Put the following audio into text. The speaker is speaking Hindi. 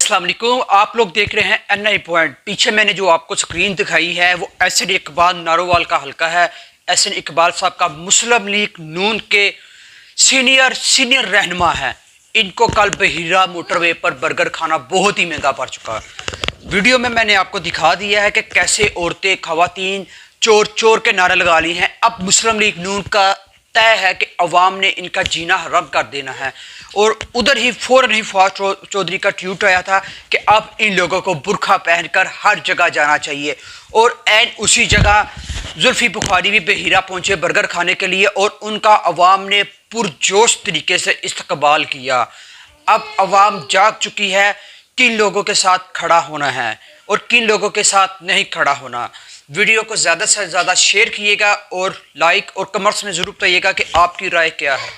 अस्सलाम वालेकुम। आप लोग देख रहे हैं NI पॉइंट। पीछे मैंने जो आपको स्क्रीन दिखाई है वो एसएन इकबाल नारोवाल का हल्का है। एसएन इकबाल साहब का मुस्लिम लीग नून के सीनियर रहनुमा है। इनको कल बहिरा मोटरवे पर बर्गर खाना बहुत ही महंगा पड़ चुका है। वीडियो में मैंने आपको दिखा दिया है कि कैसे औरतें खवातीन चोर चोर के नारे लगा ली हैं। अब मुस्लिम लीग नून का तय है कि अवाम ने इनका जीना हराम कर देना है। और उधर ही फौरन ही फवाद चौधरी का ट्वीट आया था कि अब इन लोगों को बुरखा पहनकर हर जगह जाना चाहिए। और एन उसी जगह जुल्फी बुखारी भी बहिरा पहुंचे बर्गर खाने के लिए और उनका अवाम ने पुरजोश तरीके से इस्तकबाल किया। अब अवाम जाग चुकी है किन लोगों के साथ खड़ा होना है और किन लोगों के साथ नहीं खड़ा होना। वीडियो को ज़्यादा से ज़्यादा शेयर कीजिएगा और लाइक और कमेंट्स में ज़रूर बताइएगा कि आपकी राय क्या है।